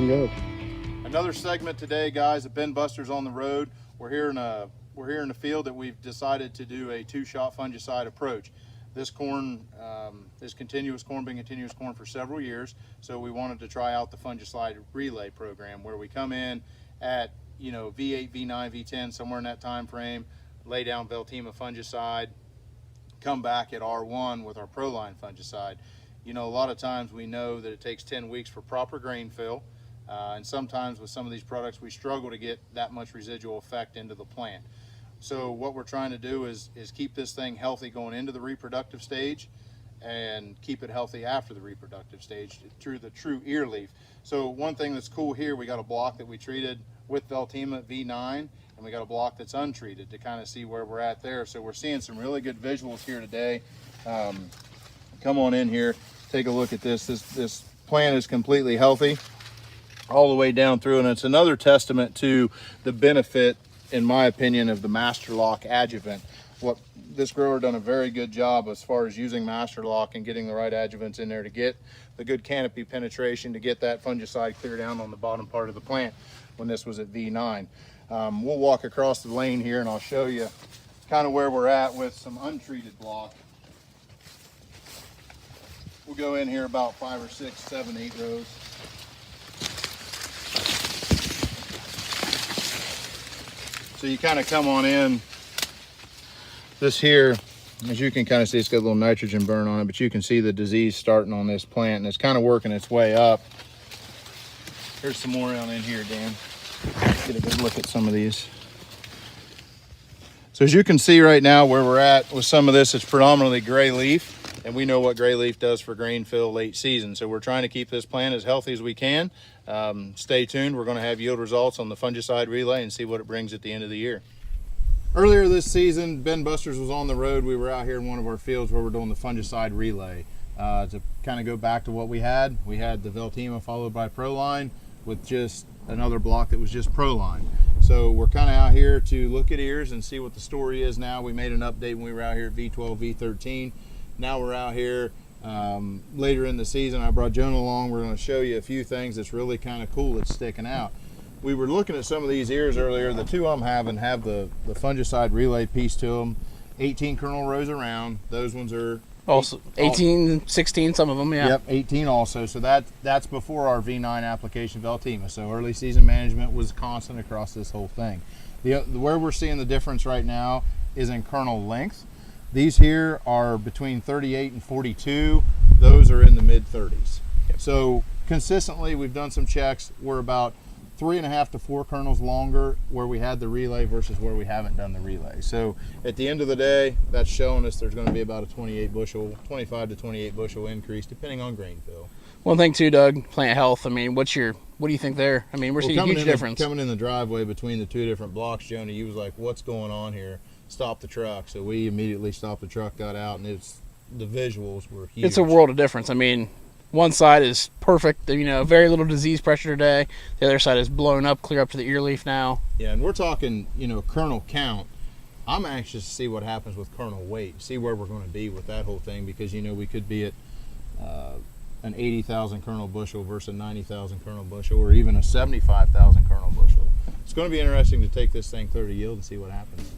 can go. Another segment today, guys, at Ben Buster's on the road. We're here in the field that we've decided to do a two-shot fungicide approach. This corn is continuous corn, been continuous corn for several years, so we wanted to try out the Fungicide Relay program, where we come in at V8, V9, V10, somewhere in that time frame, lay down Veltima fungicide, come back at R1 with our ProLine fungicide. A lot of times we know that it takes 10 weeks for proper grain fill. And sometimes with some of these products, we struggle to get that much residual effect into the plant. So what we're trying to do is keep this thing healthy going into the reproductive stage and keep it healthy after the reproductive stage through the true ear leaf. So one thing that's cool here, we got a block that we treated with Veltima V9, and we got a block that's untreated to kind of see where we're at there. So we're seeing some really good visuals here today. Come on in here, take a look at this. This plant is completely healthy all the way down through, and it's another testament to the benefit, in my opinion, of the Master Lock adjuvant. What this grower done a very good job as far as using Master Lock and getting the right adjuvants in there to get the good canopy penetration, to get that fungicide clear down on the bottom part of the plant when this was at V9. We'll walk across the lane here and I'll show you kind of where we're at with some untreated block. We'll go in here about 5 or 6, 7, 8 rows. So you kind of come on in. This here, as you can kind of see, it's got a little nitrogen burn on it, but you can see the disease starting on this plant, and it's kind of working its way up. Here's some more on in here, Dan. Let's get a good look at some of these. So as you can see right now where we're at with some of this, it's predominantly gray leaf, and we know what gray leaf does for grain fill late season. So we're trying to keep this plant as healthy as we can. Stay tuned. We're going to have yield results on the Fungicide Relay and see what it brings at the end of the year. Earlier this season, Ben Buster's was on the road. We were out here in one of our fields where we're doing the Fungicide Relay. To kind of go back to what we had the Veltima followed by ProLine with just another block that was just ProLine. So we're kind of out here to look at ears and see what the story is now. We made an update when we were out here at V12, V13. Now we're out here later in the season. I brought Jonah along. We're going to show you a few things that's really kind of cool that's sticking out. We were looking at some of these ears earlier. The two I'm having have the Fungicide Relay piece to them. 18 kernel rows around. Those ones are also 18, 16, some of them, yeah. Yep, 18 also. So that's before our V9 application Veltima. So early season management was constant across this whole thing. Where we're seeing the difference right now is in kernel length. These here are between 38 and 42. Those are in the mid 30s. Yep. So consistently, we've done some checks. We're about 3.5 to 4 kernels longer where we had the relay versus where we haven't done the relay. So at the end of the day, that's showing us there's going to be about a 25 to 28 bushel increase depending on grain fill. One thing too, Doug, plant health. I mean, what do you think there? I mean, we're seeing a huge difference. Coming in the driveway between the two different blocks, Jonah, you was like, what's going on here? Stop the truck. So we immediately stopped the truck, got out, and the visuals were huge. It's a world of difference. I mean, one side is perfect, very little disease pressure today. The other side is blown up, clear up to the ear leaf now. Yeah, and we're talking, kernel count. I'm anxious to see what happens with kernel weight, see where we're going to be with that whole thing, because, we could be at an 80,000 kernel bushel versus a 90,000 kernel bushel, or even a 75,000 kernel bushel. It's going to be interesting to take this thing through to yield and see what happens.